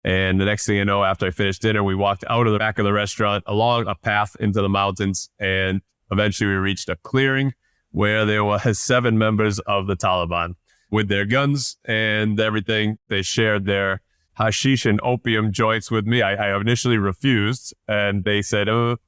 And the next thing you know, after I finished dinner, we walked out of the back of the restaurant along a path into the mountains. And eventually we reached a clearing where there was 7 members of the Taliban with their guns and everything. They shared their hashish and opium joints with me. I initially refused, and they said, "Oh,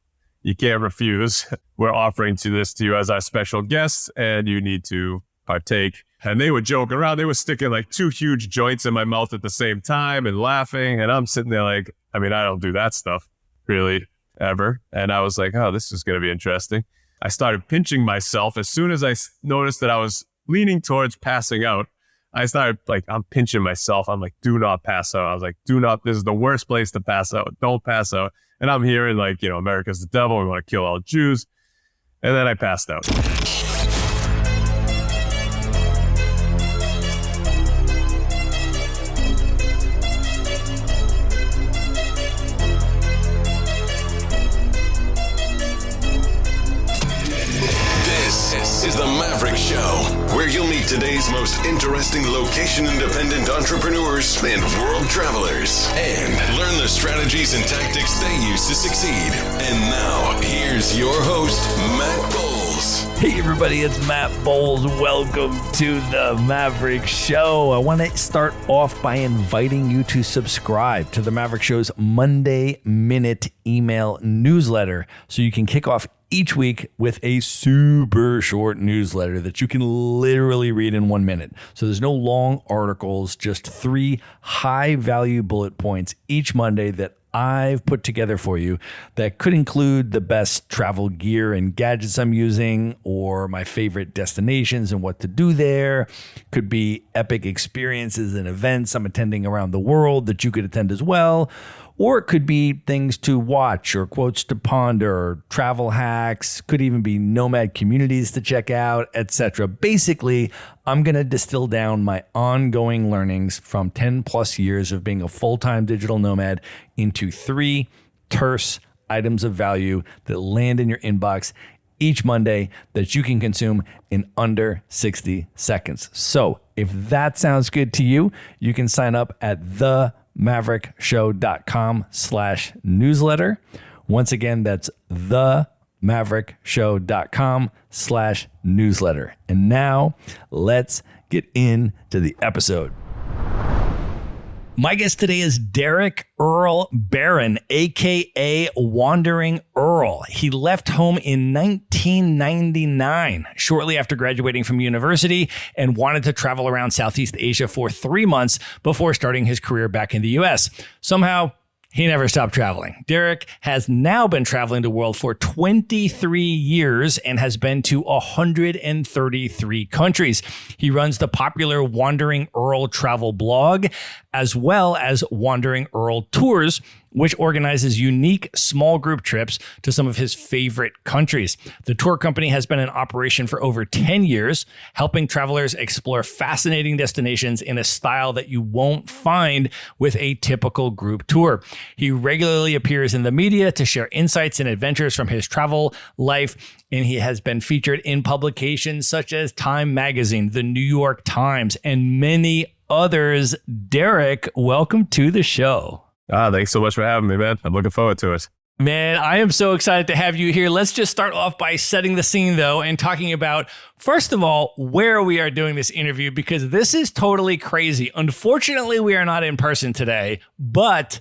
you can't refuse. We're offering this to you as our special guest, and you need to partake." And they were joking around. They were sticking like 2 huge joints in my mouth at the same time and laughing. And I'm sitting there like, I don't do that stuff really ever. And I was like, oh, this is going to be interesting. I started pinching myself. As soon as I noticed that I was leaning towards passing out, I started like, I'm pinching myself. I'm like, do not pass out. I was like, this is the worst place to pass out. Don't pass out. And I'm hearing like, America's the devil. We want to kill all Jews. And then I passed out. Is the Maverick Show, where you'll meet today's most interesting location-independent entrepreneurs and world travelers, and learn the strategies and tactics they use to succeed. And now, here's your host, Matt Bowles. Hey everybody, it's Matt Bowles. Welcome to the Maverick Show. I want to start off by inviting you to subscribe to the Maverick Show's Monday Minute email newsletter so you can kick off each week with a super short newsletter that you can literally read in 1 minute. So there's no long articles, just 3 high value bullet points each Monday that I've put together for you that could include the best travel gear and gadgets I'm using, or my favorite destinations and what to do there. Could be epic experiences and events I'm attending around the world that you could attend as well. Or it could be things to watch or quotes to ponder or travel hacks. Could even be nomad communities to check out, etc. Basically, I'm going to distill down my ongoing learnings from 10 plus years of being a full-time digital nomad into 3 terse items of value that land in your inbox each Monday that you can consume in under 60 seconds. So if that sounds good to you, you can sign up at themaverickshow.com/newsletter. Once again, that's themaverickshow.com/newsletter. And now let's get into the episode. My guest today is Derek Earl Barron, a.k.a. Wandering Earl. He left home in 1999, shortly after graduating from university, and wanted to travel around Southeast Asia for 3 months before starting his career back in the U.S. Somehow, he never stopped traveling. Derek has now been traveling the world for 23 years and has been to 133 countries. He runs the popular Wandering Earl travel blog, as well as Wandering Earl Tours, which organizes unique small group trips to some of his favorite countries. The tour company has been in operation for over 10 years, helping travelers explore fascinating destinations in a style that you won't find with a typical group tour. He regularly appears in the media to share insights and adventures from his travel life, and he has been featured in publications such as Time Magazine, The New York Times, and many others. Derek, welcome to the show. Thanks so much for having me, man. I'm looking forward to it. Man, I am so excited to have you here. Let's just start off by setting the scene, though, and talking about, first of all, where we are doing this interview, because this is totally crazy. Unfortunately, we are not in person today, but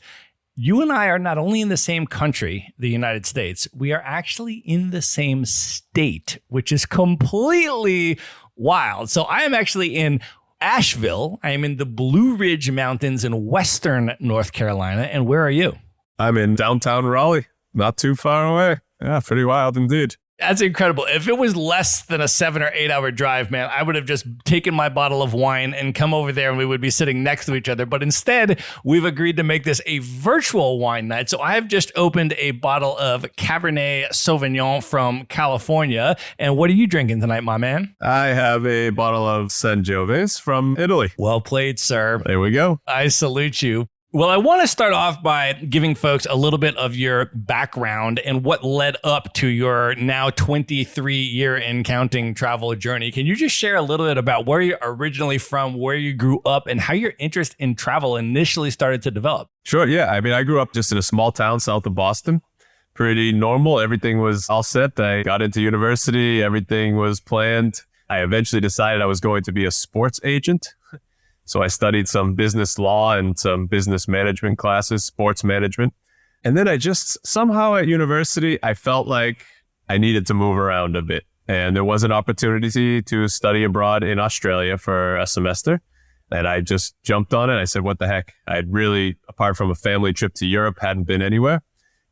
you and I are not only in the same country, the United States, we are actually in the same state, which is completely wild. So I am actually in Asheville. I am in the Blue Ridge Mountains in western North Carolina. And where are you? I'm in downtown Raleigh, not too far away. Yeah, pretty wild indeed. That's incredible. If it was less than a 7 or 8 hour drive, man, I would have just taken my bottle of wine and come over there and we would be sitting next to each other. But instead, we've agreed to make this a virtual wine night. So I have just opened a bottle of Cabernet Sauvignon from California. And what are you drinking tonight, my man? I have a bottle of Sangiovese from Italy. Well played, sir. There we go. I salute you. Well, I want to start off by giving folks a little bit of your background and what led up to your now 23-year and counting travel journey. Can you just share a little bit about where you're originally from, where you grew up, and how your interest in travel initially started to develop? Sure, yeah. I mean, I grew up just in a small town south of Boston. Pretty normal. Everything was all set. I got into university. Everything was planned. I eventually decided I was going to be a sports agent. So I studied some business law and some business management classes, sports management. And then I just somehow at university, I felt like I needed to move around a bit. And there was an opportunity to study abroad in Australia for a semester. And I just jumped on it. I said, what the heck? I'd really, apart from a family trip to Europe, hadn't been anywhere.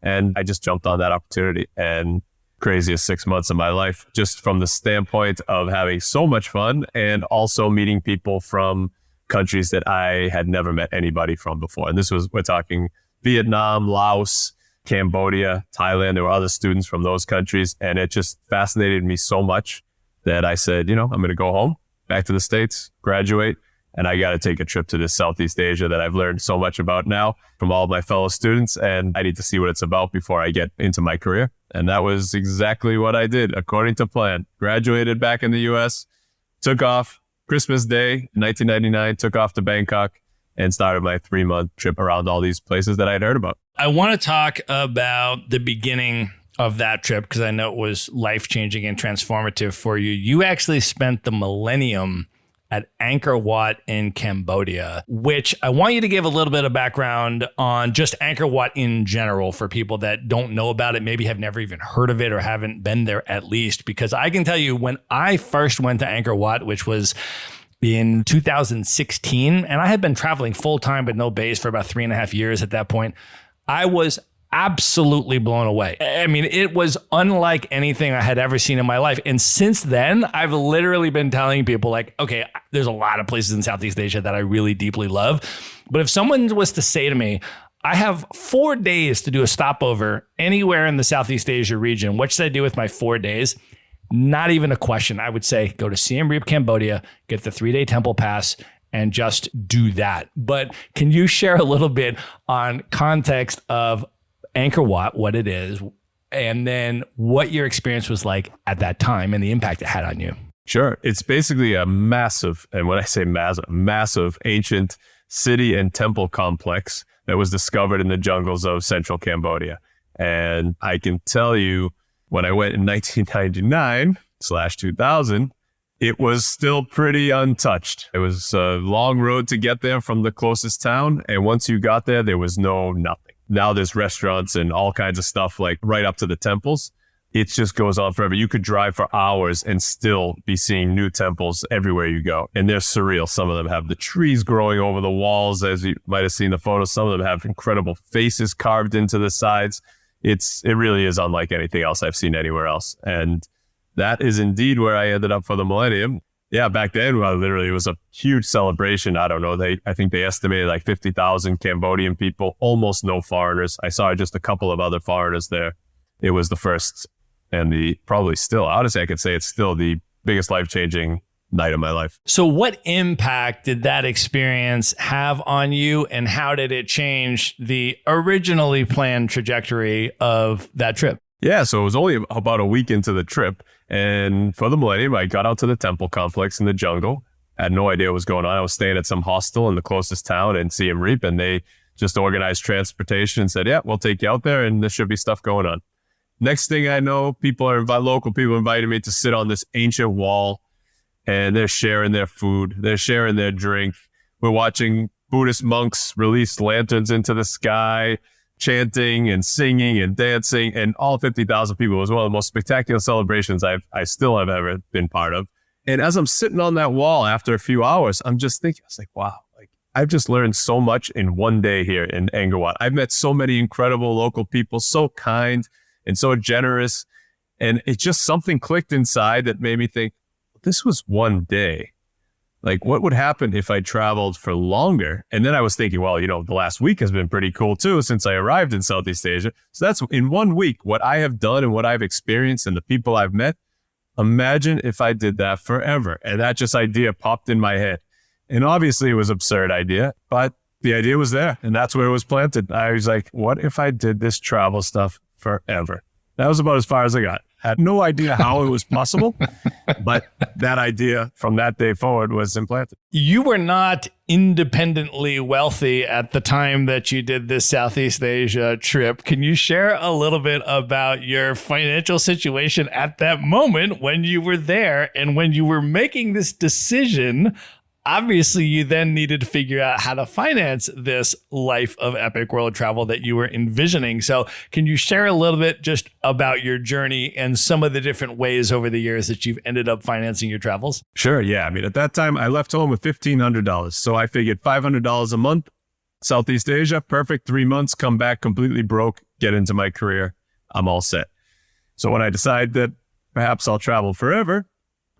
And I just jumped on that opportunity. And craziest 6 months of my life, just from the standpoint of having so much fun and also meeting people from countries that I had never met anybody from before. And we're talking Vietnam, Laos, Cambodia, Thailand. There were other students from those countries. And it just fascinated me so much that I said, I'm going to go home, back to the States, graduate, and I got to take a trip to this Southeast Asia that I've learned so much about now from all of my fellow students. And I need to see what it's about before I get into my career. And that was exactly what I did, according to plan. Graduated back in the US, took off Christmas Day, 1999, took off to Bangkok and started my 3-month trip around all these places that I'd heard about. I want to talk about the beginning of that trip because I know it was life-changing and transformative for you. You actually spent the millennium at Angkor Wat in Cambodia, which I want you to give a little bit of background on just Angkor Wat in general for people that don't know about it, maybe have never even heard of it or haven't been there at least. Because I can tell you when I first went to Angkor Wat, which was in 2016, and I had been traveling full time but no base for about 3.5 years at that point, I was absolutely blown away. I mean, it was unlike anything I had ever seen in my life. And since then, I've literally been telling people like, okay, there's a lot of places in Southeast Asia that I really deeply love. But if someone was to say to me, I have 4 days to do a stopover anywhere in the Southeast Asia region, what should I do with my 4 days? Not even a question. I would say go to Siem Reap, Cambodia, get the 3-day temple pass, and just do that. But can you share a little bit on context of Angkor Wat, what it is, and then what your experience was like at that time and the impact it had on you? Sure. It's basically a massive, and when I say massive ancient city and temple complex that was discovered in the jungles of central Cambodia. And I can tell you, when I went in 1999/2000, it was still pretty untouched. It was a long road to get there from the closest town. And once you got there, there was nothing. Now there's restaurants and all kinds of stuff like right up to the temples. It just goes on forever. You could drive for hours and still be seeing new temples everywhere you go. And they're surreal. Some of them have the trees growing over the walls, as you might have seen the photos. Some of them have incredible faces carved into the sides. It really is unlike anything else I've seen anywhere else. And that is indeed where I ended up for the millennium. Yeah, back then, literally, it was a huge celebration. I don't know. I think they estimated like 50,000 Cambodian people, almost no foreigners. I saw just a couple of other foreigners there. It was the first and probably still, honestly, I could say it's still the biggest life-changing night of my life. So what impact did that experience have on you, and how did it change the originally planned trajectory of that trip? Yeah, so it was only about a week into the trip. And for the millennium, I got out to the temple complex in the jungle. I had no idea what was going on. I was staying at some hostel in the closest town in Siem Reap, and they just organized transportation and said, yeah, we'll take you out there and there should be stuff going on. Next thing I know, local people invited me to sit on this ancient wall, and they're sharing their food. They're sharing their drink. We're watching Buddhist monks release lanterns into the sky, chanting and singing and dancing, and all 50,000 people. It was one of the most spectacular celebrations I still have ever been part of. And as I'm sitting on that wall after a few hours, I'm just thinking, I was like, wow, I've just learned so much in one day here in Angkor Wat. I've met so many incredible local people, so kind and so generous. And it just something clicked inside that made me think, this was one day. Like, what would happen if I traveled for longer? And then I was thinking, well, the last week has been pretty cool too, since I arrived in Southeast Asia. So that's in 1 week, what I have done and what I've experienced and the people I've met. Imagine if I did that forever. And that idea popped in my head. And obviously it was an absurd idea, but the idea was there, and that's where it was planted. I was like, what if I did this travel stuff forever? That was about as far as I got. Had no idea how it was possible, but that idea from that day forward was implanted. You were not independently wealthy at the time that you did this Southeast Asia trip. Can you share a little bit about your financial situation at that moment when you were there and when you were making this decision? Obviously, you then needed to figure out how to finance this life of epic world travel that you were envisioning. So can you share a little bit just about your journey and some of the different ways over the years that you've ended up financing your travels? Sure. Yeah. I mean, at that time, I left home with $1,500. So I figured $500 a month, Southeast Asia, perfect 3 months, come back completely broke, get into my career. I'm all set. So when I decide that perhaps I'll travel forever,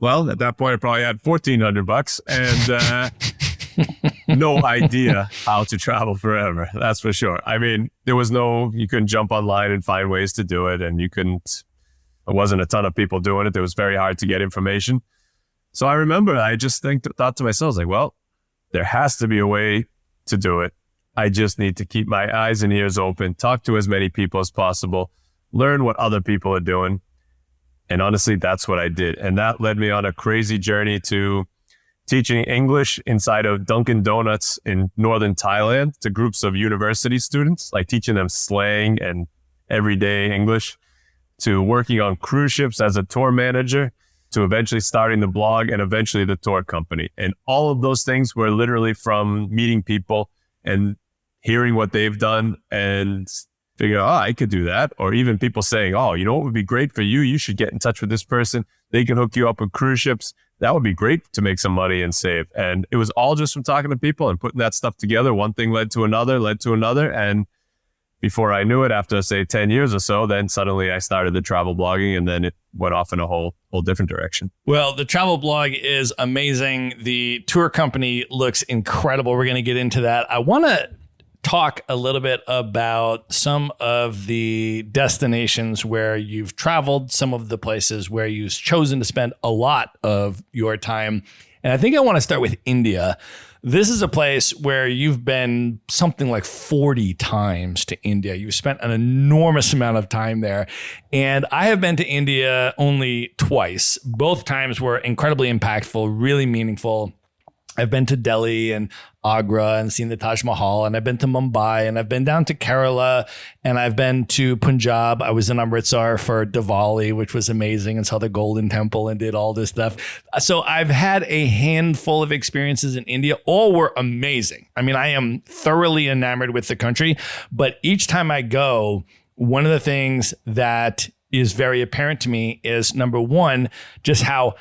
well, at that point, I probably had $1,400 and no idea how to travel forever. That's for sure. I mean, you couldn't jump online and find ways to do it. And there wasn't a ton of people doing it. It was very hard to get information. So I remember I just thought to myself, like, well, there has to be a way to do it. I just need to keep my eyes and ears open, talk to as many people as possible, learn what other people are doing. And honestly, that's what I did. And that led me on a crazy journey to teaching English inside of Dunkin' Donuts in northern Thailand to groups of university students, like teaching them slang and everyday English, to working on cruise ships as a tour manager, to eventually starting the blog and eventually the tour company. And all of those things were literally from meeting people and hearing what they've done and figure, I could do that. Or even people saying, you know what would be great for you? You should get in touch with this person. They can hook you up with cruise ships. That would be great to make some money and save. And it was all just from talking to people and putting that stuff together. One thing led to another. And before I knew it, after say 10 years or so, then suddenly I started the travel blogging, and then it went off in a whole different direction. Well, the travel blog is amazing. The tour company looks incredible. We're going to get into that. I want to talk a little bit about some of the destinations where you've traveled, some of the places where you've chosen to spend a lot of your time. And I think I want to start with India. This is a place where you've been something like 40 times to India. You've spent an enormous amount of time there. And I have been to India only twice. Both times were incredibly impactful, really meaningful. I've been to Delhi and Agra and seen the Taj Mahal, and I've been to Mumbai, and I've been down to Kerala, and I've been to Punjab. I was in Amritsar for Diwali, which was amazing, and saw the Golden Temple and did all this stuff. So I've had a handful of experiences in India. All were amazing. I mean, I am thoroughly enamored with the country, but each time I go, one of the things that is very apparent to me is, number one, just how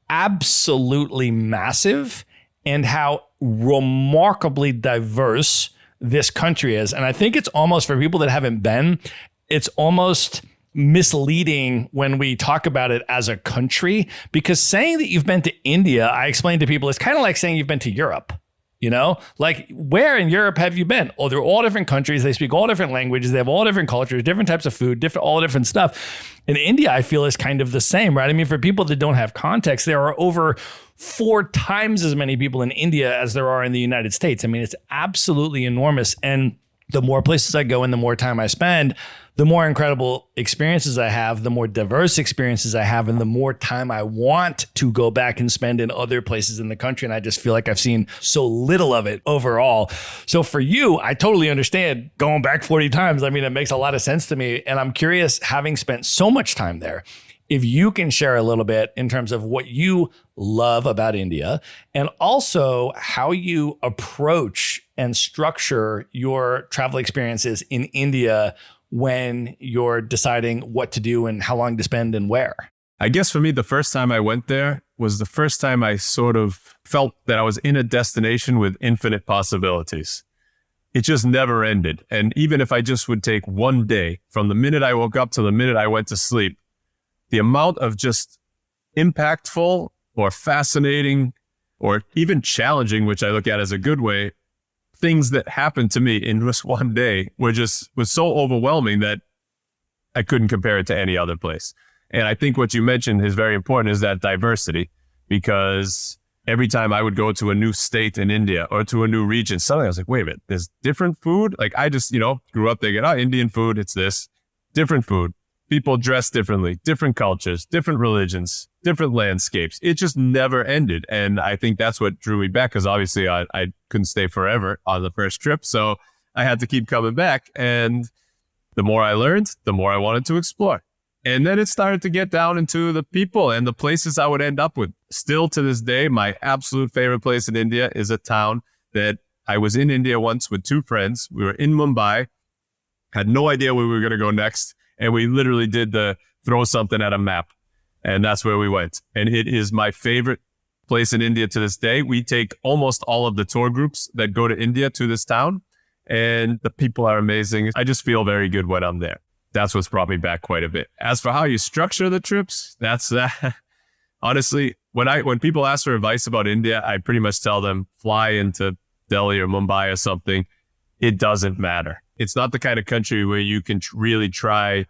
absolutely massive and how remarkably diverse this country is. And I think it's almost, for people that haven't been, it's almost misleading when we talk about it as a country, because saying that you've been to India, I explain to people, it's kind of like saying you've been to Europe. You know, like, where in Europe have you been? Oh, they're all different countries. They speak all different languages. They have all different cultures, different types of food, all different stuff. In India, I feel is kind of the same, right? I mean, for people that don't have context, there are over 4 times as many people in India as there are in the United States. I mean, it's absolutely enormous. And the more places I go and the more time I spend, the more incredible experiences I have, the more diverse experiences I have, and the more time I want to go back and spend in other places in the country. And I just feel like I've seen so little of it overall. So for you, I totally understand going back 40 times. I mean, it makes a lot of sense to me. And I'm curious, having spent so much time there, if you can share a little bit in terms of what you love about India, and also how you approach and structure your travel experiences in India when you're deciding what to do and how long to spend and where. I guess for me, the first time I went there was the first time I sort of felt that I was in a destination with infinite possibilities. It just never ended. And even if I just would take one day from the minute I woke up to the minute I went to sleep, the amount of just impactful or fascinating or even challenging, which I look at as a good way, things that happened to me in just one day was so overwhelming that I couldn't compare it to any other place. And I think what you mentioned is very important, is that diversity, because every time I would go to a new state in India or to a new region, suddenly I was like, wait a minute, there's different food? Like I just, grew up thinking, Indian food, it's this. Different food. People dress differently, different cultures, different religions, different landscapes. It just never ended. And I think that's what drew me back, because obviously I couldn't stay forever on the first trip. So I had to keep coming back. And the more I learned, the more I wanted to explore. And then it started to get down into the people and the places I would end up with. Still to this day, my absolute favorite place in India is a town that I was in India once with two friends. We were in Mumbai, had no idea where we were going to go next. And we literally did the throw something at a map. And that's where we went. And it is my favorite place in India to this day. We take almost all of the tour groups that go to India to this town. And the people are amazing. I just feel very good when I'm there. That's what's brought me back quite a bit. As for how you structure the trips, that's that. Honestly, when people ask for advice about India, I pretty much tell them fly into Delhi or Mumbai or something. It doesn't matter. It's not the kind of country where you can really try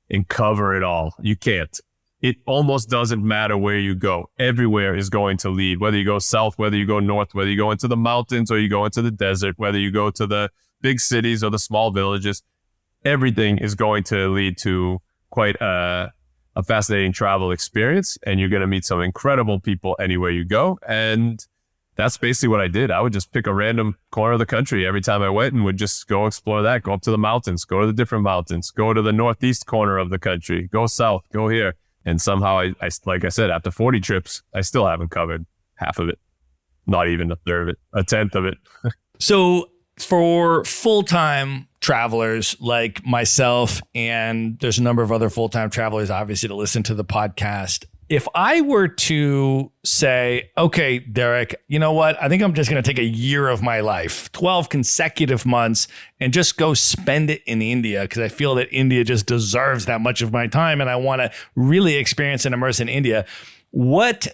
and cover it all. You can't. It almost doesn't matter where you go. Everywhere is going to lead, whether you go south, whether you go north, whether you go into the mountains or you go into the desert, whether you go to the big cities or the small villages. Everything is going to lead to quite a fascinating travel experience. And you're going to meet some incredible people anywhere you go. And that's basically what I did. I would just pick a random corner of the country every time I went and would just go explore that, go up to the mountains, go to the different mountains, go to the northeast corner of the country, go south, go here. And somehow, I like I said, after 40 trips, I still haven't covered half of it, not even a third of it, a tenth of it. So for full-time travelers like myself, and there's a number of other full-time travelers, obviously, to listen to the podcast, if I were to say, okay, Derek, you know what? I think I'm just going to take a year of my life, 12 consecutive months, and just go spend it in India, because I feel that India just deserves that much of my time and I want to really experience and immerse in India. What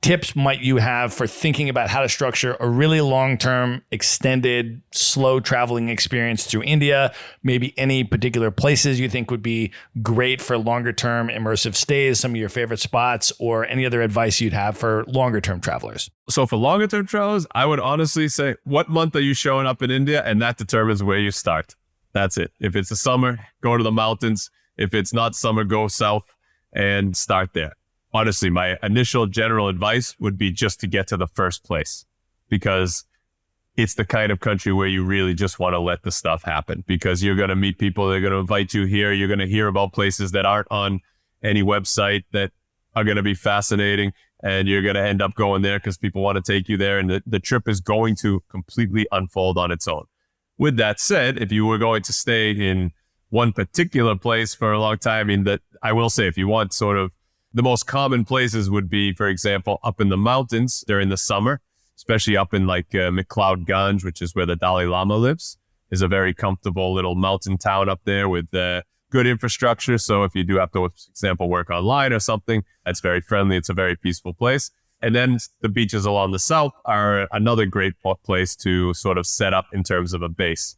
tips might you have for thinking about how to structure a really long-term, extended, slow traveling experience through India? Maybe any particular places you think would be great for longer-term immersive stays, some of your favorite spots, or any other advice you'd have for longer-term travelers? So for longer-term travelers, I would honestly say, what month are you showing up in India? And that determines where you start. That's it. If it's the summer, go to the mountains. If it's not summer, go south and start there. Honestly, my initial general advice would be just to get to the first place, because it's the kind of country where you really just want to let the stuff happen, because you're going to meet people. They're going to invite you here. You're going to hear about places that aren't on any website that are going to be fascinating, and you're going to end up going there because people want to take you there, and the trip is going to completely unfold on its own. With that said, if you were going to stay in one particular place for a long time, that I will say, if you want sort of the most common places would be, for example, up in the mountains during the summer, especially up in like McLeod Ganj, which is where the Dalai Lama lives, is a very comfortable little mountain town up there with good infrastructure. So if you do have to, for example, work online or something, that's very friendly. It's a very peaceful place. And then the beaches along the south are another great place to sort of set up in terms of a base.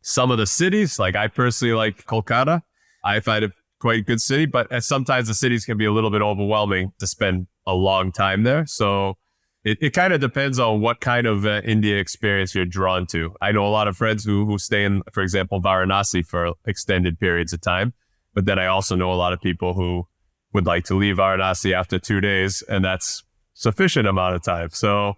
Some of the cities, like I personally like Kolkata, I find it quite a good city, but sometimes the cities can be a little bit overwhelming to spend a long time there. So it kind of depends on what kind of India experience you're drawn to. I know a lot of friends who stay in, for example, Varanasi for extended periods of time. But then I also know a lot of people who would like to leave Varanasi after 2 days, and that's sufficient amount of time. So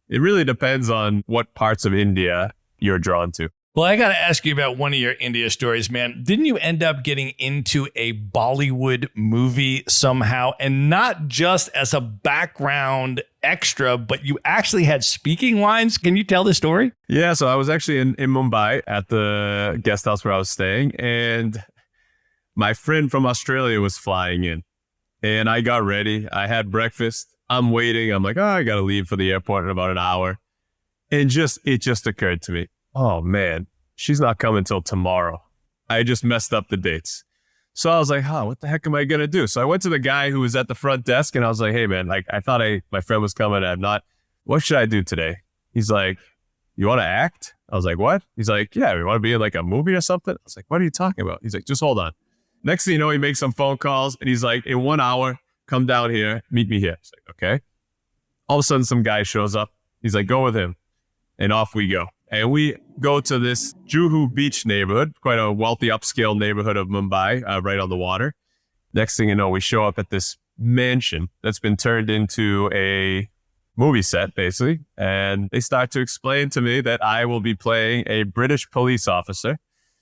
it really depends on what parts of India you're drawn to. Well, I got to ask you about one of your India stories, man. Didn't you end up getting into a Bollywood movie somehow, and not just as a background extra, but you actually had speaking lines? Can you tell the story? Yeah, so I was actually in Mumbai at the guest house where I was staying, and my friend from Australia was flying in, and I got ready. I had breakfast. I'm waiting. I'm like, I got to leave for the airport in about an hour. And it just occurred to me, oh man, she's not coming till tomorrow. I just messed up the dates. So I was like, what the heck am I going to do? So I went to the guy who was at the front desk and I was like, hey man, like I thought my friend was coming. I'm not, what should I do today? He's like, you want to act? I was like, what? He's like, yeah, we want to be in like a movie or something. I was like, what are you talking about? He's like, just hold on. Next thing you know, he makes some phone calls and he's like, in 1 hour, come down here, meet me here. It's like, okay. All of a sudden, some guy shows up. He's like, go with him. And off we go. And we go to this Juhu Beach neighborhood, quite a wealthy upscale neighborhood of Mumbai, right on the water. Next thing you know, we show up at this mansion that's been turned into a movie set, basically. And they start to explain to me that I will be playing a British police officer.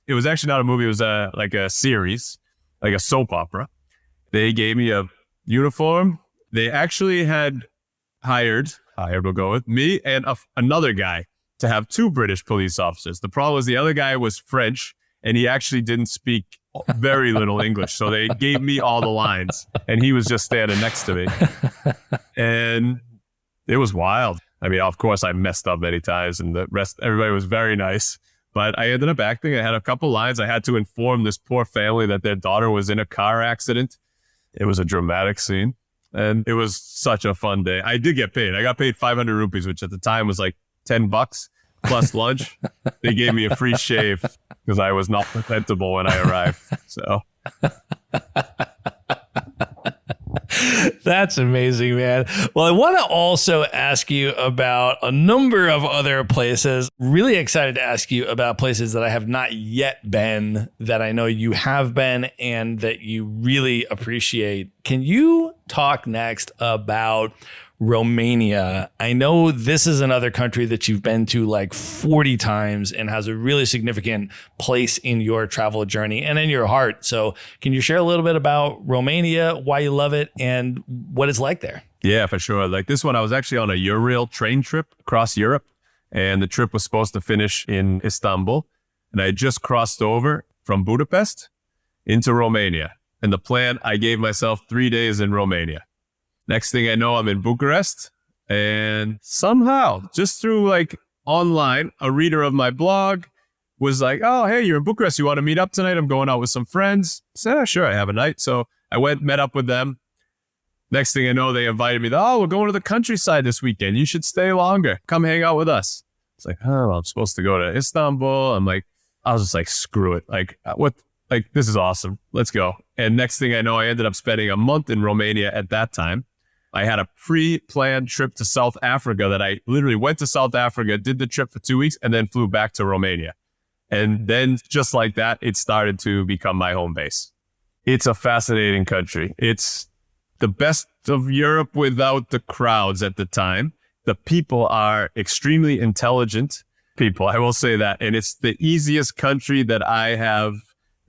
It was actually not a movie. It was like a series, like a soap opera. They gave me a uniform. They actually had hired, we'll go with me and another guy to have two British police officers. The problem was the other guy was French and he actually didn't speak very little English. So they gave me all the lines and he was just standing next to me. And it was wild. I mean, of course I messed up many times and the rest, everybody was very nice, but I ended up acting. I had a couple lines. I had to inform this poor family that their daughter was in a car accident. It was a dramatic scene and it was such a fun day. I did get paid. I got paid 500 rupees, which at the time was like $10 plus lunch. They gave me a free shave because I was not presentable when I arrived. So that's amazing, man. Well, I want to also ask you about a number of other places. Really excited to ask you about places that I have not yet been, that I know you have been and that you really appreciate. Can you talk next about Romania? I know this is another country that you've been to like 40 times and has a really significant place in your travel journey and in your heart. So can you share a little bit about Romania, why you love it, and what it's like there? Yeah, for sure. Like this one, I was actually on a Eurail train trip across Europe, and the trip was supposed to finish in Istanbul. And I just crossed over from Budapest into Romania. And the plan, I gave myself 3 days in Romania. Next thing I know, I'm in Bucharest, and somehow, just through like online, a reader of my blog was like, oh, hey, you're in Bucharest. You want to meet up tonight? I'm going out with some friends. I said, oh, sure, I have a night. So I went, met up with them. Next thing I know, they invited me. We're going to the countryside this weekend. You should stay longer. Come hang out with us. It's like, oh, well, I'm supposed to go to Istanbul. I was just like, screw it. Like, what? Like, this is awesome. Let's go. And next thing I know, I ended up spending a month in Romania at that time. I had a pre-planned trip to South Africa that I literally went to South Africa, did the trip for 2 weeks, and then flew back to Romania. And then just like that, it started to become my home base. It's a fascinating country. It's the best of Europe without the crowds at the time. The people are extremely intelligent people, I will say that. And it's the easiest country that I have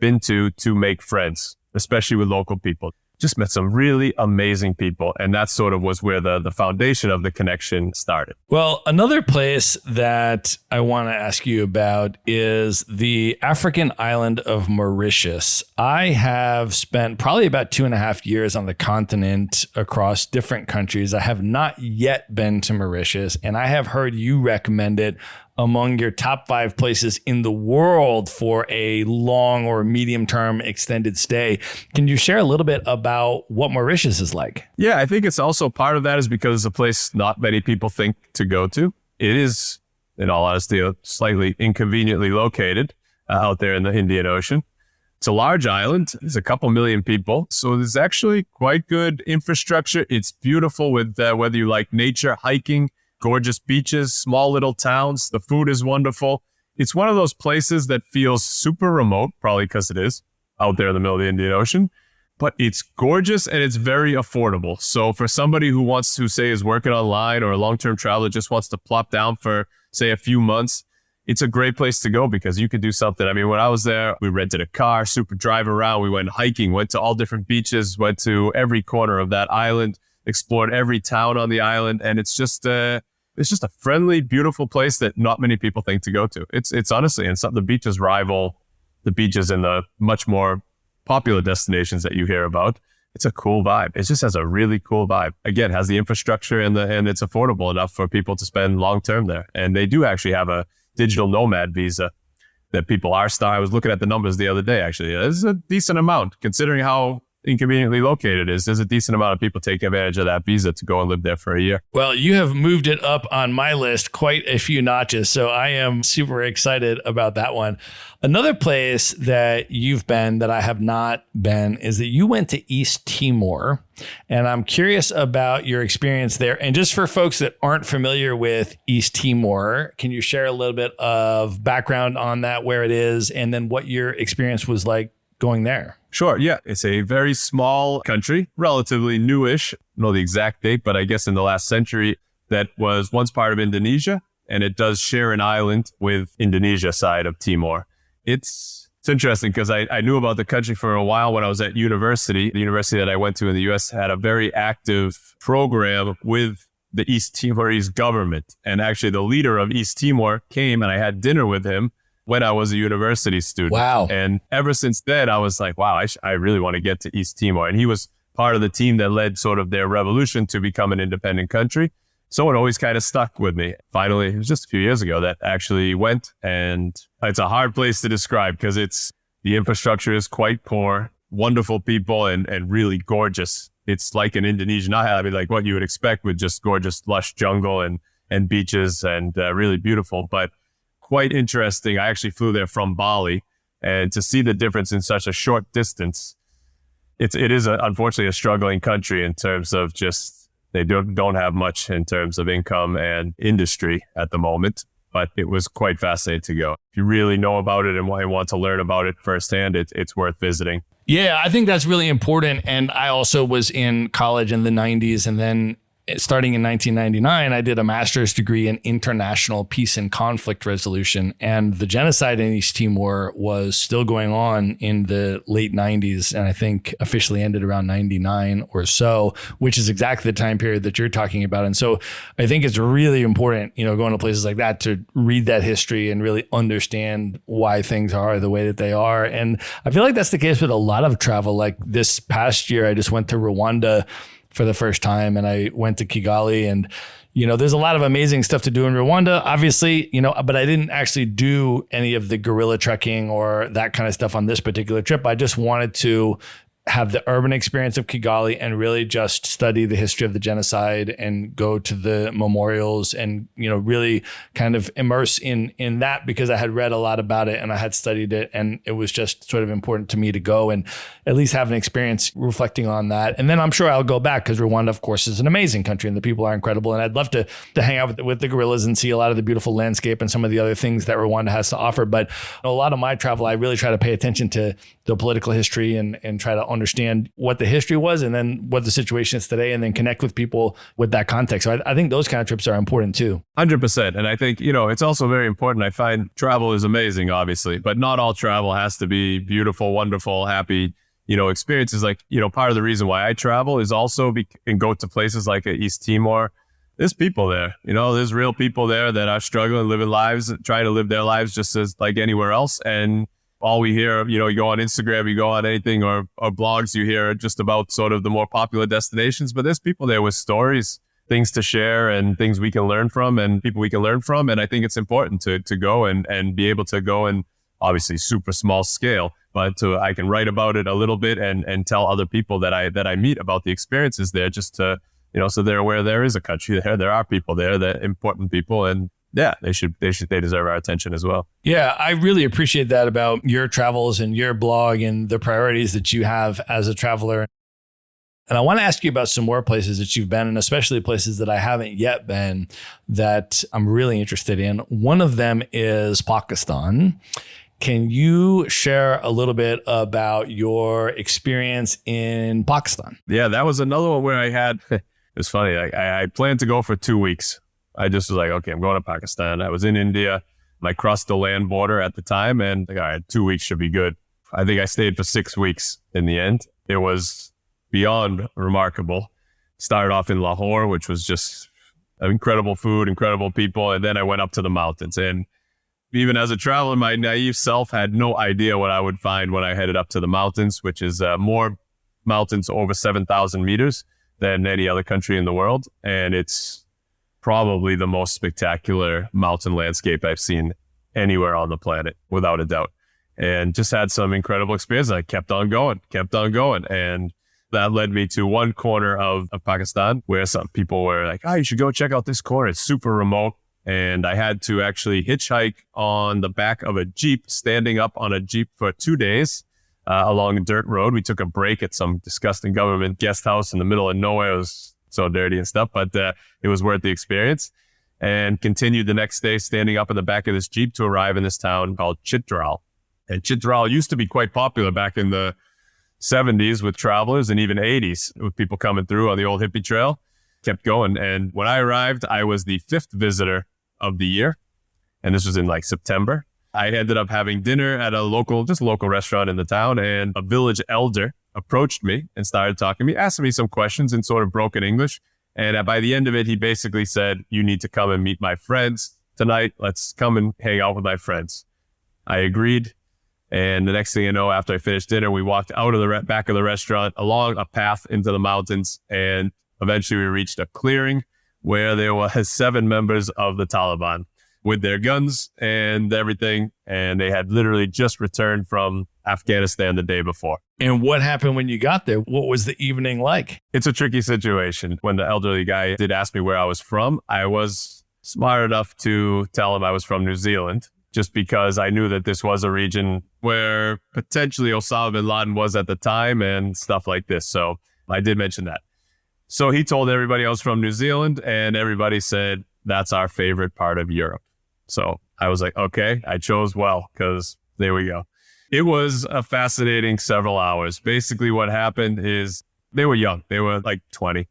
been to make friends, especially with local people. Just met some really amazing people. And that sort of was where the foundation of the connection started. Well, another place that I want to ask you about is the African island of Mauritius. I have spent probably about 2.5 years on the continent across different countries. I have not yet been to Mauritius, and I have heard you recommend it among your top 5 places in the world for a long or medium-term extended stay. Can you share a little bit about what Mauritius is like? Yeah, I think it's also part of that is because it's a place not many people think to go to. It is, in all honesty, slightly inconveniently located out there in the Indian Ocean. It's a large island. There's a couple million people. So there's actually quite good infrastructure. It's beautiful with whether you like nature, hiking, gorgeous beaches, small little towns. The food is wonderful. It's one of those places that feels super remote, probably because it is out there in the middle of the Indian Ocean, but it's gorgeous and it's very affordable. So for somebody who wants to, say, is working online or a long-term traveler just wants to plop down for, say, a few months, it's a great place to go because you can do something. I mean, when I was there, we rented a car, super drive around. We went hiking, went to all different beaches, went to every corner of that island, explored every town on the island. And it's just a friendly, beautiful place that not many people think to go to. It's honestly, and the beaches rival the beaches in the much more popular destinations that you hear about. It's a cool vibe. It just has a really cool vibe. Again, it has the infrastructure and it's affordable enough for people to spend long term there. And they do actually have a digital nomad visa that people are starting. I was looking at the numbers the other day, actually. It's a decent amount considering how inconveniently located is. There's a decent amount of people taking advantage of that visa to go and live there for a year. Well, you have moved it up on my list quite a few notches, so I am super excited about that one. Another place that you've been that I have not been is that you went to East Timor, and I'm curious about your experience there. And just for folks that aren't familiar with East Timor, can you share a little bit of background on that, where it is, and then what your experience was like going there? Sure. Yeah. It's a very small country, relatively newish. I don't know the exact date, but I guess in the last century, that was once part of Indonesia, and it does share an island with Indonesia side of Timor. It's interesting because I knew about the country for a while when I was at university. The university that I went to in the U.S. had a very active program with the East Timorese government. And actually the leader of East Timor came and I had dinner with him when I was a university student. Wow. And ever since then, I was like, wow, I really want to get to East Timor. And he was part of the team that led sort of their revolution to become an independent country. So it always kind of stuck with me. Finally, it was just a few years ago that actually went, and it's a hard place to describe because the infrastructure is quite poor, wonderful people, and really gorgeous. It's like an Indonesian island, like what you would expect with just gorgeous, lush jungle and beaches and really beautiful, but quite interesting. I actually flew there from Bali, and to see the difference in such a short distance, it is unfortunately a struggling country in terms of just they don't have much in terms of income and industry at the moment, but it was quite fascinating to go. If you really know about it and want to learn about it firsthand, it's worth visiting. Yeah, I think that's really important. And I also was in college in the 90s, and then starting in 1999, I did a master's degree in international peace and conflict resolution. And the genocide in East Timor was still going on in the late 90s. And I think officially ended around 99 or so, which is exactly the time period that you're talking about. And so I think it's really important, going to places like that to read that history and really understand why things are the way that they are. And I feel like that's the case with a lot of travel. Like this past year, I just went to Rwanda for the first time, and I went to Kigali, and there's a lot of amazing stuff to do in Rwanda, obviously, but I didn't actually do any of the guerrilla trekking or that kind of stuff on this particular trip. I just wanted to have the urban experience of Kigali and really just study the history of the genocide and go to the memorials and, really kind of immerse in that, because I had read a lot about it and I had studied it, and it was just sort of important to me to go and at least have an experience reflecting on that. And then I'm sure I'll go back, because Rwanda, of course, is an amazing country and the people are incredible. And I'd love to hang out with the gorillas and see a lot of the beautiful landscape and some of the other things that Rwanda has to offer. But a lot of my travel, I really try to pay attention to the political history and try to understand what the history was and then what the situation is today, and then connect with people with that context. So I think those kind of trips are important too. 100%. And I think, it's also very important. I find travel is amazing, obviously, but not all travel has to be beautiful, wonderful, happy, experiences. Like, part of the reason why I travel is also and go to places like East Timor. There's people there, there's real people there that are struggling, living lives, trying to live their lives just as like anywhere else. And all we hear, you go on Instagram, you go on anything or blogs, you hear just about sort of the more popular destinations, but there's people there with stories, things to share and things we can learn from and people we can learn from. And I think it's important to go and be able to go and obviously super small scale, but I can write about it a little bit and tell other people that I meet about the experiences there, just to, so they're aware there is a country there are people there, that important people, and yeah, they deserve our attention as well. Yeah, I really appreciate that about your travels and your blog and the priorities that you have as a traveler. And I want to ask you about some more places that you've been, and especially places that I haven't yet been that I'm really interested in. One of them is Pakistan. Can you share a little bit about your experience in Pakistan? Yeah, that was another one where I had, it was funny. I planned to go for 2 weeks. I just was like, okay, I'm going to Pakistan. I was in India. I crossed the land border at the time, and all right, 2 weeks should be good. I think I stayed for 6 weeks in the end. It was beyond remarkable. Started off in Lahore, which was just incredible food, incredible people. And then I went up to the mountains. And even as a traveler, my naive self had no idea what I would find when I headed up to the mountains, which is more mountains over 7,000 meters than any other country in the world. And it's probably the most spectacular mountain landscape I've seen anywhere on the planet, without a doubt. and just had some incredible experience. I kept on going. And that led me to one corner of Pakistan where some people were like, oh, you should go check out this corner. It's super remote. And I had to actually hitchhike on the back of a Jeep, standing up on a Jeep for 2 days along a dirt road. We took a break at some disgusting government guest house in the middle of nowhere. It was so dirty and stuff, but it was worth the experience. And continued the next day standing up in the back of this Jeep to arrive in this town called Chitral. And Chitral used to be quite popular back in the 70s with travelers and even 80s with people coming through on the old hippie trail. Kept going. And when I arrived, I was the 5th visitor of the year. And this was in like September. I ended up having dinner at a local restaurant in the town, and a village elder approached me and started talking to me, asking me some questions in sort of broken English. And by the end of it, he basically said, you need to come and meet my friends tonight. Let's come and hang out with my friends. I agreed. And the next thing you know, after I finished dinner, we walked out of the back of the restaurant along a path into the mountains. And eventually we reached a clearing where there was 7 members of the Taliban with their guns and everything. And they had literally just returned from Afghanistan the day before. And what happened when you got there? What was the evening like? It's a tricky situation. When the elderly guy did ask me where I was from, I was smart enough to tell him I was from New Zealand, just because I knew that this was a region where potentially Osama bin Laden was at the time and stuff like this. So I did mention that. So he told everybody I was from New Zealand, and everybody said, that's our favorite part of Europe. So I was like, okay, I chose well, because there we go. It was a fascinating several hours. Basically what happened is they were young. They were like 20.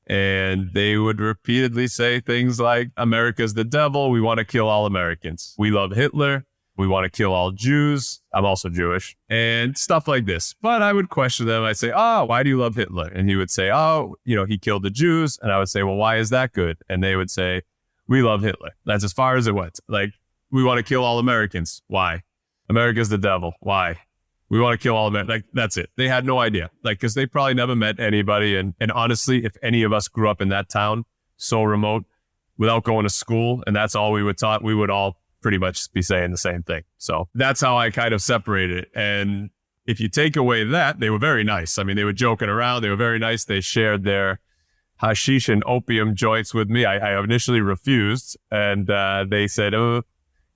And they would repeatedly say things like, America's the devil. We want to kill all Americans. We love Hitler. We want to kill all Jews. I'm also Jewish. And stuff like this. But I would question them. I'd say, why do you love Hitler? And he would say, he killed the Jews. And I would say, well, why is that good? And they would say, we love Hitler. That's as far as it went. Like, we want to kill all Americans. Why? America's the devil. Why? We want to kill all Americans. Like, that's it. They had no idea. Like, because they probably never met anybody. And honestly, if any of us grew up in that town, so remote, without going to school, and that's all we were taught, we would all pretty much be saying the same thing. So that's how I kind of separated it. And if you take away that, they were very nice. I mean, they were joking around. They were very nice. They shared their hashish and opium joints with me. I initially refused, and they said, oh,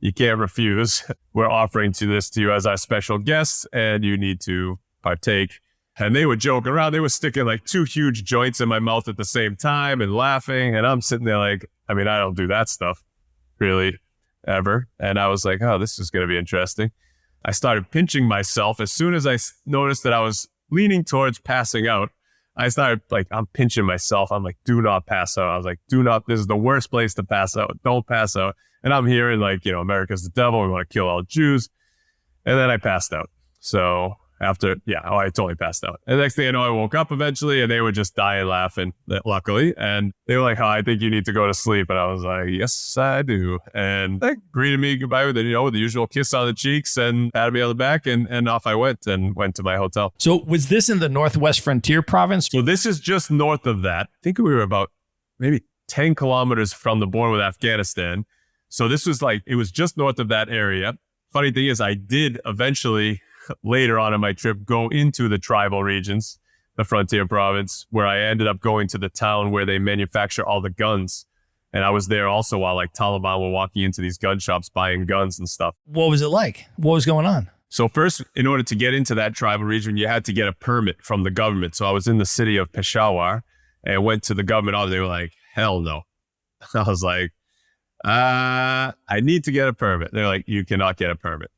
you can't refuse. We're offering this to you as our special guest, and you need to partake. And they would joke around. They were sticking like 2 huge joints in my mouth at the same time and laughing. And I'm sitting there like, I mean, I don't do that stuff really ever. And I was like, oh, this is going to be interesting. I started pinching myself. As soon as I noticed that I was leaning towards passing out, I started like, I'm pinching myself. I'm like, do not pass out. I was like, this is the worst place to pass out. Don't pass out. And I'm hearing like, America's the devil. We want to kill all Jews. And then I passed out. So I totally passed out. And the next thing I know, I woke up eventually, and they were just dying laughing, luckily. And they were like, I think you need to go to sleep. And I was like, yes, I do. And they greeted me goodbye with the usual kiss on the cheeks and patted me on the back. And off I went to my hotel. So was this in the Northwest Frontier province? So this is just north of that. I think we were about maybe 10 kilometers from the border with Afghanistan. So this was it was just north of that area. Funny thing is, I did eventually later on in my trip go into the tribal regions, the frontier province, where I ended up going to the town where they manufacture all the guns. And I was there also while Taliban were walking into these gun shops buying guns and stuff. What was it like? What was going on? So first, in order to get into that tribal region, you had to get a permit from the government. So I was in the city of Peshawar and went to the government office. They were like, hell no. I was like, I need to get a permit. They're like, you cannot get a permit.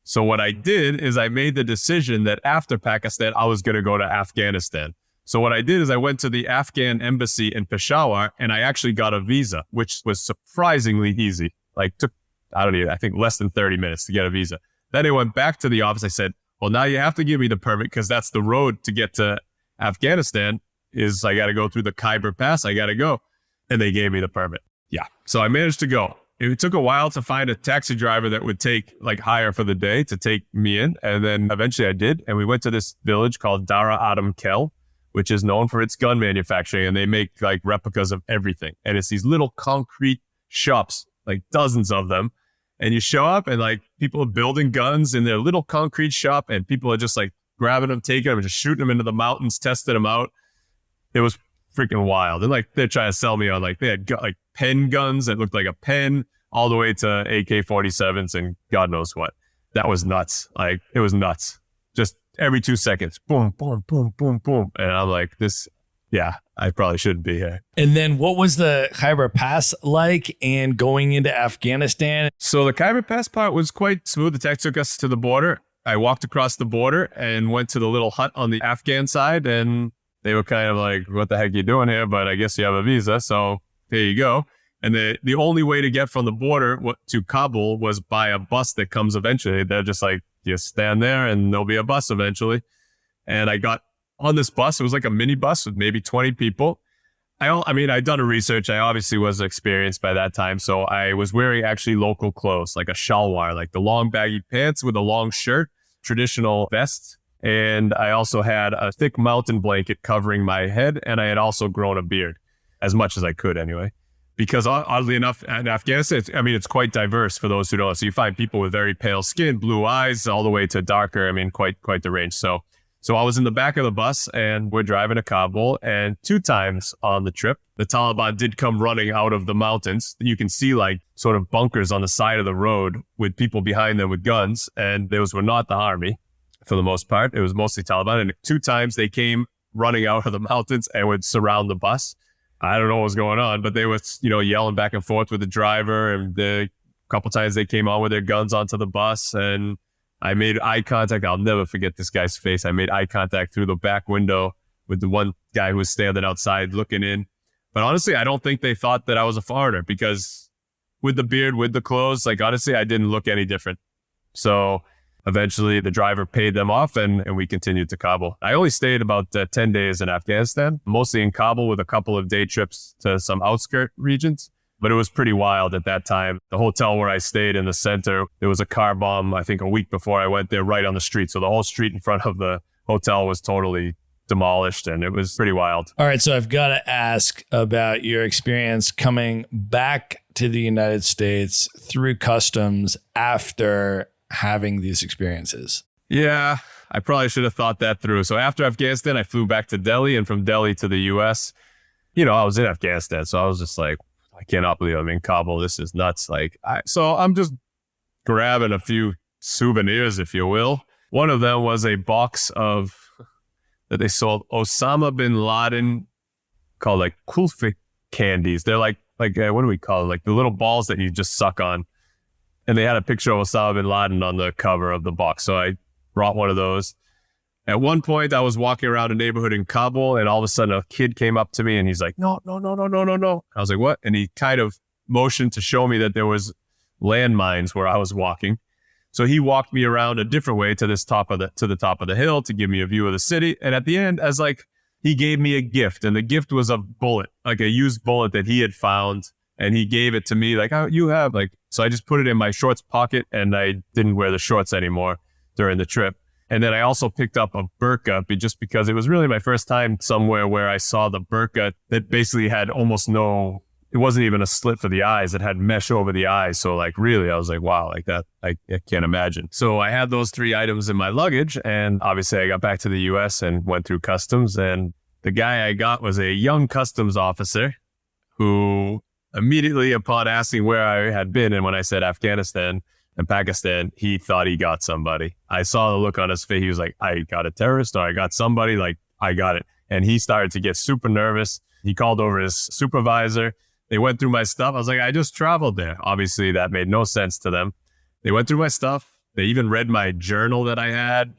So what I did is I made the decision that after Pakistan, I was going to go to Afghanistan. So what I did is I went to the Afghan embassy in Peshawar, and I actually got a visa, which was surprisingly easy. Took, I think less than 30 minutes to get a visa. Then I went back to the office. I said, well, now you have to give me the permit, because that's the road to get to Afghanistan is I got to go through the Khyber Pass. I got to go. And they gave me the permit. Yeah. So I managed to go. It took a while to find a taxi driver that would hire for the day to take me in. And then eventually I did. And we went to this village called Dara Adam Kel, which is known for its gun manufacturing. And they make replicas of everything. And it's these little concrete shops, dozens of them. And you show up and like people are building guns in their little concrete shop and people are just like grabbing them, taking them, and just shooting them into the mountains, testing them out. It was freaking wild. And like they're trying to sell me on like they had like pen guns that looked like a pen all the way to AK-47s and God knows what. That was nuts. Like it was nuts. Just every 2 seconds, boom, boom, boom, boom, boom. And I'm like, I probably shouldn't be here. And then what was the Khyber Pass like and going into Afghanistan? So the Khyber Pass part was quite smooth. The tech took us to the border. I walked across the border and went to the little hut on the Afghan side. And they were kind of like, what the heck are you doing here? But I guess you have a visa. So here you go. And the only way to get from the border to Kabul was by a bus that comes eventually. They're just like, you stand there and there'll be a bus eventually. And I got on this bus. It was like a mini bus with maybe 20 people. I mean, I'd done a research. I obviously was experienced by that time. So I was wearing actually local clothes, like a shalwar, like the long baggy pants with a long shirt, traditional vest. And I also had a thick mountain blanket covering my head. And I had also grown a beard, as much as I could anyway. Because oddly enough, in Afghanistan, it's quite diverse for those who don't know. So you find people with very pale skin, blue eyes, all the way to darker. I mean, quite the range. So I was in the back of the bus and we're driving to Kabul, and 2 times on the trip, the Taliban did come running out of the mountains. You can see like sort of bunkers on the side of the road with people behind them with guns. And those were not the army for the most part. It was mostly Taliban. And 2 times they came running out of the mountains and would surround the bus. I don't know what was going on, but they were, yelling back and forth with the driver. And a couple times they came on with their guns onto the bus, and I made eye contact. I'll never forget this guy's face. I made eye contact through the back window with the one guy who was standing outside looking in. But honestly, I don't think they thought that I was a foreigner, because with the beard, with the clothes, like honestly, I didn't look any different. So eventually the driver paid them off and we continued to Kabul. I only stayed about 10 days in Afghanistan, mostly in Kabul with a couple of day trips to some outskirt regions. But it was pretty wild at that time. The hotel where I stayed in the center, there was a car bomb, I think a week before I went there, right on the street. So the whole street in front of the hotel was totally demolished, and it was pretty wild. All right, so I've got to ask about your experience coming back to the United States through customs after having these experiences. Yeah, I probably should have thought that through. So after Afghanistan, I flew back to Delhi, and from Delhi to the US. I was in Afghanistan, so I was just like, I cannot believe I'm in Kabul. This is nuts. So I'm just grabbing a few souvenirs, if you will. One of them was a box that they sold Osama bin Laden, called like kulfi candies. They're like what do we call it? Like the little balls that you just suck on. And they had a picture of Osama bin Laden on the cover of the box. So I brought one of those. At one point, I was walking around a neighborhood in Kabul, and all of a sudden a kid came up to me and he's like, no. I was like, what? And he kind of motioned to show me that there was landmines where I was walking. So he walked me around a different way to the top of the hill to give me a view of the city. And at the end, he gave me a gift, and the gift was a bullet, like a used bullet that he had found. And he gave it to me like, oh, you have so I just put it in my shorts pocket, and I didn't wear the shorts anymore during the trip. And then I also picked up a burqa just because it was really my first time somewhere where I saw the burqa that basically had it wasn't even a slit for the eyes. It had mesh over the eyes. So really, I was like, wow, like that, I can't imagine. So I had those 3 items in my luggage, and obviously I got back to the US and went through customs. And the guy I got was a young customs officer who immediately upon asking where I had been, and when I said Afghanistan and Pakistan, he thought he got somebody. I saw the look on his face. He was like, I got a terrorist, or I got somebody, I got it. And he started to get super nervous. He called over his supervisor. They went through my stuff. I was like, I just traveled there. Obviously, that made no sense to them. They went through my stuff. They even read my journal that I had.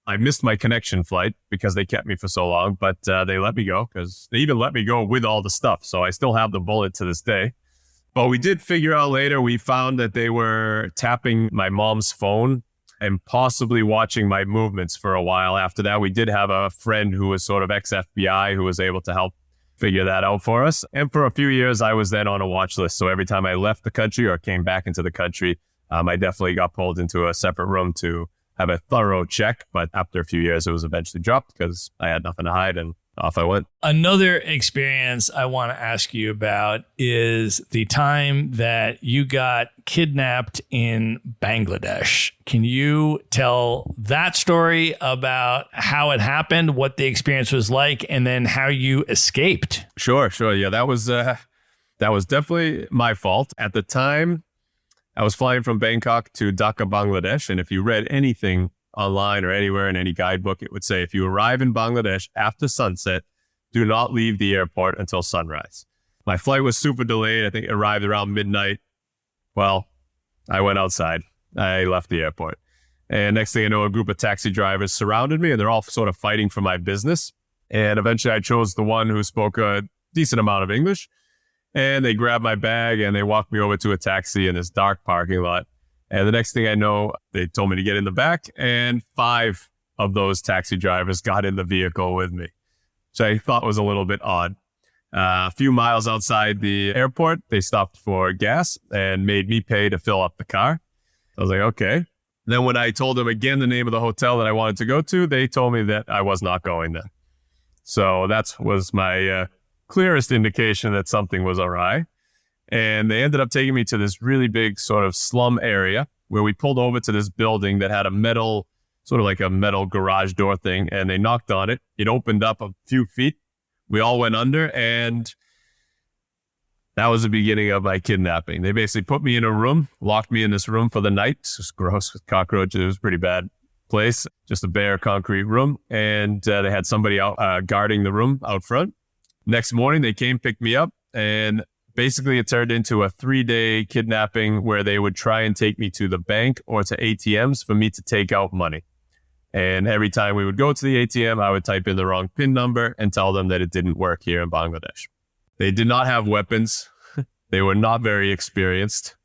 I missed my connection flight because they kept me for so long, but they let me go, because they even let me go with all the stuff. So I still have the bullet to this day. But we did figure out later, we found that they were tapping my mom's phone and possibly watching my movements for a while. After that, we did have a friend who was sort of ex-FBI who was able to help figure that out for us. And for a few years, I was then on a watch list. So every time I left the country or came back into the country, I definitely got pulled into a separate room to have a thorough check. But after a few years, it was eventually dropped because I had nothing to hide and off I went. Another experience I want to ask you about is the time that you got kidnapped in Bangladesh. Can you tell that story about how it happened, what the experience was like, and then how you escaped? Sure. Yeah, that was definitely my fault. At the time, I was flying from Bangkok to Dhaka, Bangladesh. And if you read anything online or anywhere in any guidebook, it would say, if you arrive in Bangladesh after sunset, do not leave the airport until sunrise. My flight was super delayed. I think it arrived around midnight. Well, I went outside. I left the airport. And next thing I know, a group of taxi drivers surrounded me, and they're all sort of fighting for my business. And eventually I chose the one who spoke a decent amount of English. And they grabbed my bag and they walked me over to a taxi in this dark parking lot. And the next thing I know, they told me to get in the back, and 5 of those taxi drivers got in the vehicle with me, which I thought was a little bit odd. A few miles outside the airport, they stopped for gas and made me pay to fill up the car. I was like, okay. Then when I told them again the name of the hotel that I wanted to go to, they told me that I was not going there. So that was my clearest indication that something was awry. And they ended up taking me to this really big sort of slum area where we pulled over to this building that had a metal, sort of like a metal garage door thing. And they knocked on it. It opened up a few feet. We all went under, and that was the beginning of my kidnapping. They basically put me in a room, locked me in this room for the night. It was gross with cockroaches. It was a pretty bad place, just a bare concrete room. And they had somebody out guarding the room out front. Next morning, they came, picked me up, and basically it turned into a 3-day kidnapping where they would try and take me to the bank or to ATMs for me to take out money. And every time we would go to the ATM, I would type in the wrong PIN number and tell them that it didn't work here in Bangladesh. They did not have weapons. They were not very experienced.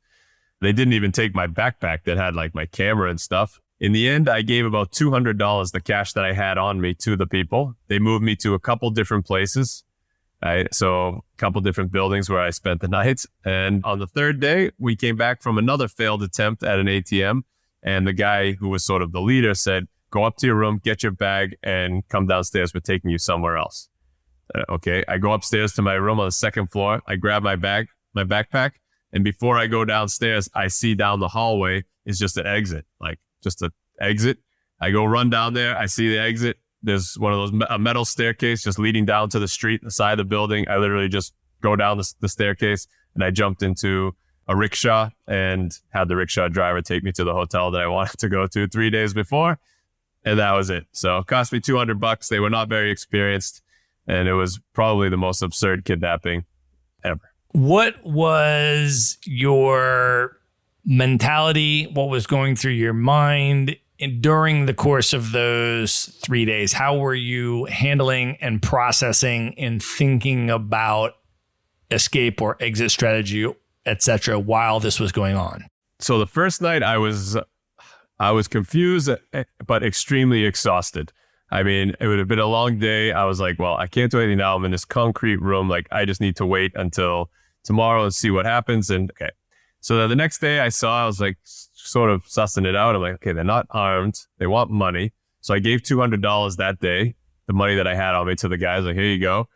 They didn't even take my backpack that had like my camera and stuff. In the end, I gave about $200, the cash that I had on me, to the people. They moved me to a couple different places. So a couple different buildings where I spent the night. And on the 3rd day, we came back from another failed attempt at an ATM. And the guy who was sort of the leader said, go up to your room, get your bag, and come downstairs. We're taking you somewhere else. Okay. I go upstairs to my room on the 2nd floor. I grab my bag, my backpack. And before I go downstairs, I see down the hallway is just an exit, like just an exit. I go run down there. I see the exit. There's one of those, a metal staircase just leading down to the street, the side of the building. I literally just go down the staircase, and I jumped into a rickshaw and had the rickshaw driver take me to the hotel that I wanted to go to 3 days before. And that was it. So it cost me $200. They were not very experienced, and it was probably the most absurd kidnapping ever. What was your mentality? What was going through your mind during the course of those 3 days? How were you handling and processing and thinking about escape or exit strategy, etc., while this was going on? So the first night I was confused, but extremely exhausted. I mean, it would have been a long day. I was like, well, I can't do anything now. I'm in this concrete room. Like, I just need to wait until tomorrow and see what happens. And okay. So the next day I was like, sort of sussing it out. I'm like, okay, they're not armed. They want money. So I gave $200 that day, the money that I had on me, to the guys. Like, here you go.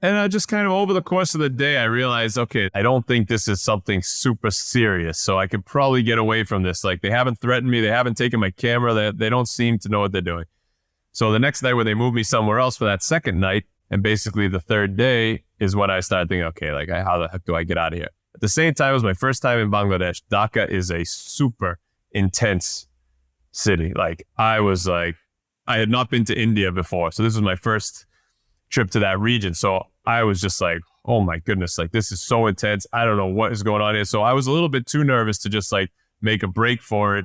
And I just kind of over the course of the day, I realized, okay, I don't think this is something super serious. So I could probably get away from this. Like, they haven't threatened me. They haven't taken my camera. They don't seem to know what they're doing. So the next night when they moved me somewhere else for that second night, and basically the 3rd day is when I started thinking, okay, like, how the heck do I get out of here? At the same time, it was my first time in Bangladesh. Dhaka is a super intense city. Like, I had not been to India before. So this was my first trip to that region. So I was just like, oh my goodness, like, this is so intense. I don't know what is going on here. So I was a little bit too nervous to just like make a break for it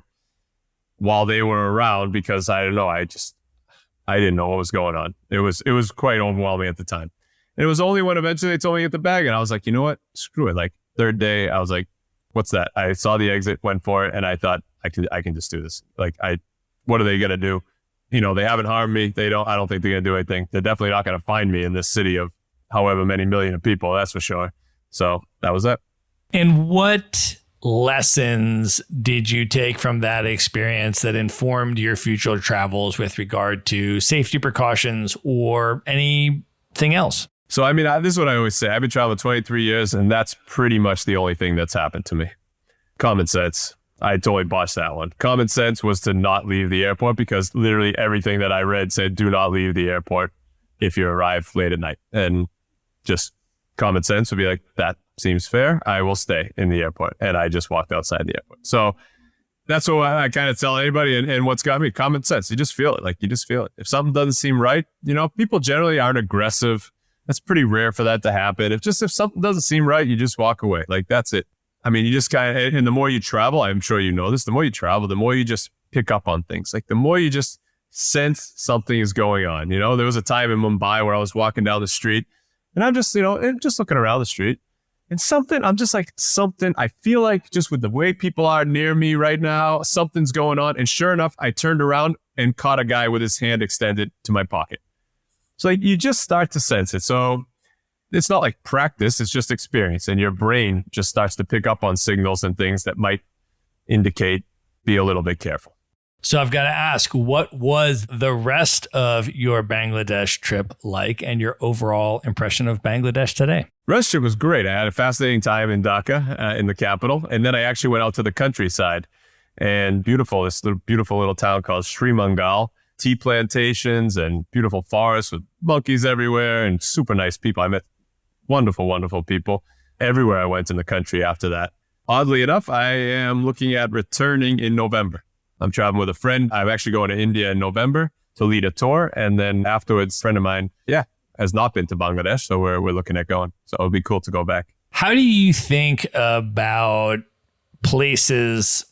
while they were around, because I don't know. I didn't know what was going on. It was quite overwhelming at the time. And it was only when eventually they told me to get the bag, and I was like, you know what? Screw it. Like, 3rd day, I was like, what's that? I saw the exit, went for it, and I thought I can just do this. Like, what are they gonna do? You know, they haven't harmed me. I don't think they're gonna do anything. They're definitely not gonna find me in this city of however many million of people, that's for sure. So that was it. And what lessons did you take from that experience that informed your future travels with regard to safety precautions or anything else? So, I mean, this is what I always say. I've been traveling 23 years, and that's pretty much the only thing that's happened to me. Common sense. I totally botched that one. Common sense was to not leave the airport, because literally everything that I read said, do not leave the airport if you arrive late at night. And just common sense would be like, that seems fair. I will stay in the airport. And I just walked outside the airport. So that's what I kind of tell anybody. And what's got me, common sense. You just feel it. Like, you just feel it. If something doesn't seem right, people generally aren't aggressive. That's pretty rare for that to happen. If something doesn't seem right, you just walk away. Like, that's it. I mean, you just kind of, and the more you travel, I'm sure you know this, the more you travel, the more you just pick up on things. Like, the more you just sense something is going on. There was a time in Mumbai where I was walking down the street and I'm just, just looking around the street, and something, I feel like just with the way people are near me right now, something's going on. And sure enough, I turned around and caught a guy with his hand extended to my pocket. So you just start to sense it. So it's not like practice, it's just experience. And your brain just starts to pick up on signals and things that might indicate, be a little bit careful. So I've got to ask, what was the rest of your Bangladesh trip like, and your overall impression of Bangladesh today? Rest trip was great. I had a fascinating time in Dhaka, in the capital. And then I actually went out to the countryside, and this beautiful little town called Sri Mangal. Tea plantations and beautiful forests with monkeys everywhere, and super nice people. I met wonderful, wonderful people everywhere I went in the country after that. Oddly enough, I am looking at returning in November. I'm traveling with a friend. I'm actually going to India in November to lead a tour. And then afterwards, a friend of mine, has not been to Bangladesh. So we're looking at going. So it would be cool to go back. How do you think about places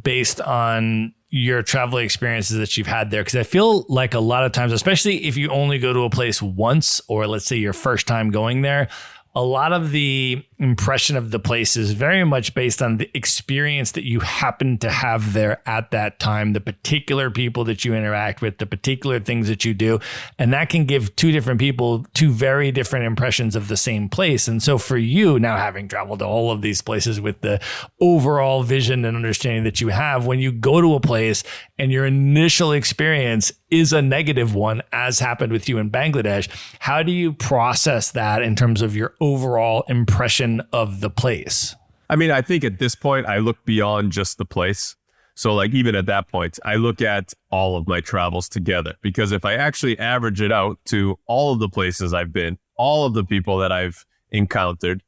based on your travel experiences that you've had there? Because I feel like a lot of times, especially if you only go to a place once, or let's say your first time going there, a lot of the impression of the place is very much based on the experience that you happen to have there at that time, the particular people that you interact with, the particular things that you do. And that can give two different people two very different impressions of the same place. And so for you, now having traveled to all of these places with the overall vision and understanding that you have, when you go to a place and your initial experience is a negative one, as happened with you in Bangladesh, how do you process that in terms of your overall impression of the place? I mean, I think at this point, I look beyond just the place. So like, even at that point, I look at all of my travels together, because if I actually average it out to all of the places I've been, all of the people that I've encountered,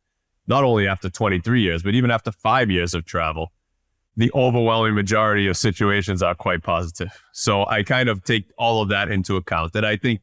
not only after 23 years, but even after 5 years of travel, the overwhelming majority of situations are quite positive. So I kind of take all of that into account, and I think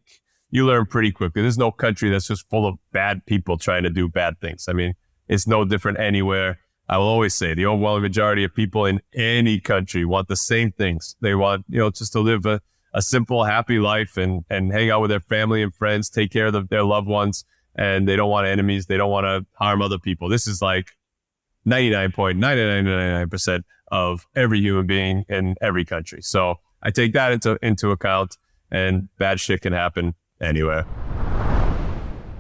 you learn pretty quickly. There's no country that's just full of bad people trying to do bad things. I mean, it's no different anywhere. I will always say the overwhelming majority of people in any country want the same things. They want, just to live a simple, happy life and hang out with their family and friends, take care of their loved ones, and they don't want enemies. They don't want to harm other people. This is like 99.9999% of every human being in every country. So I take that into account, and bad shit can happen anywhere.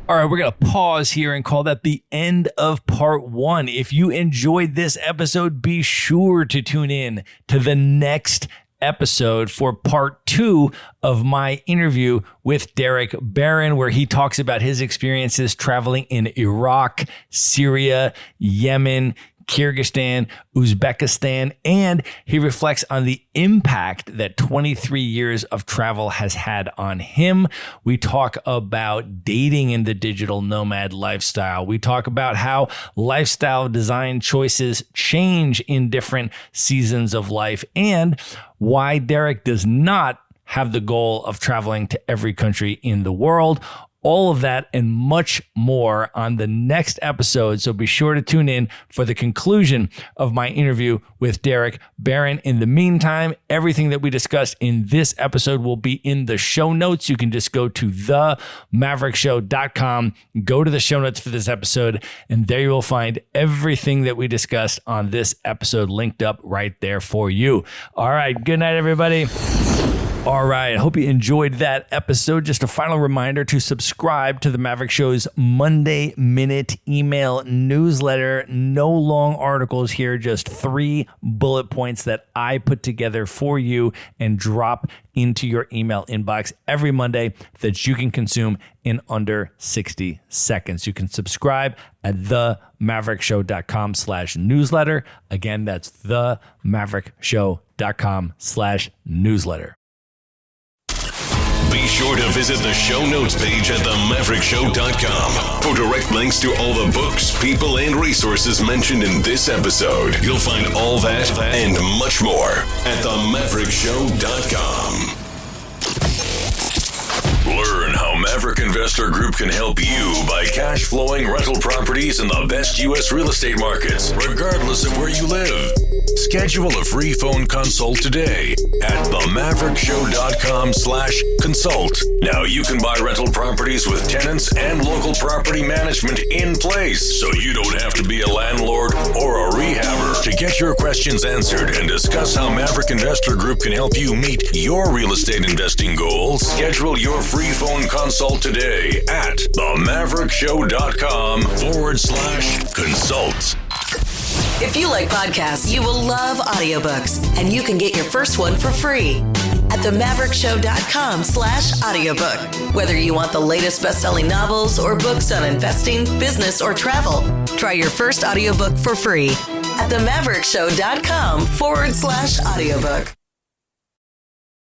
All right, we're going to pause here and call that the end of part 1. If you enjoyed this episode, be sure to tune in to the next episode for part 2 of my interview with Derek Barron, where he talks about his experiences traveling in Iraq, Syria, Yemen, Kyrgyzstan, Uzbekistan, and he reflects on the impact that 23 years of travel has had on him. We talk about dating in the digital nomad lifestyle. We talk about how lifestyle design choices change in different seasons of life, and why Derek does not have the goal of traveling to every country in the world. All of that and much more on the next episode. So be sure to tune in for the conclusion of my interview with Derek Barron. In the meantime, everything that we discussed in this episode will be in the show notes. You can just go to themaverickshow.com, go to the show notes for this episode, and there you will find everything that we discussed on this episode linked up right there for you. All right. Good night, everybody. All right. I hope you enjoyed that episode. Just a final reminder to subscribe to the Maverick Show's Monday Minute email newsletter. No long articles here, just 3 bullet points that I put together for you and drop into your email inbox every Monday that you can consume in under 60 seconds. You can subscribe at themaverickshow.com/newsletter. Again, that's themaverickshow.com/newsletter. Be sure to visit the show notes page at themaverickshow.com for direct links to all the books, people, and resources mentioned in this episode. You'll find all that and much more at themaverickshow.com. Learn how Maverick Investor Group can help you buy cash flowing rental properties in the best U.S. real estate markets, regardless of where you live. Schedule a free phone consult today at themaverickshow.com/consult. Now you can buy rental properties with tenants and local property management in place, so you don't have to be a landlord or a rehabber. To get your questions answered and discuss how Maverick Investor Group can help you meet your real estate investing goals, schedule your free phone consult today at themaverickshow.com/consult. If you like podcasts, you will love audiobooks, and you can get your first one for free at themaverickshow.com/audiobook. Whether you want the latest best-selling novels or books on investing, business, or travel, try your first audiobook for free at themaverickshow.com/audiobook.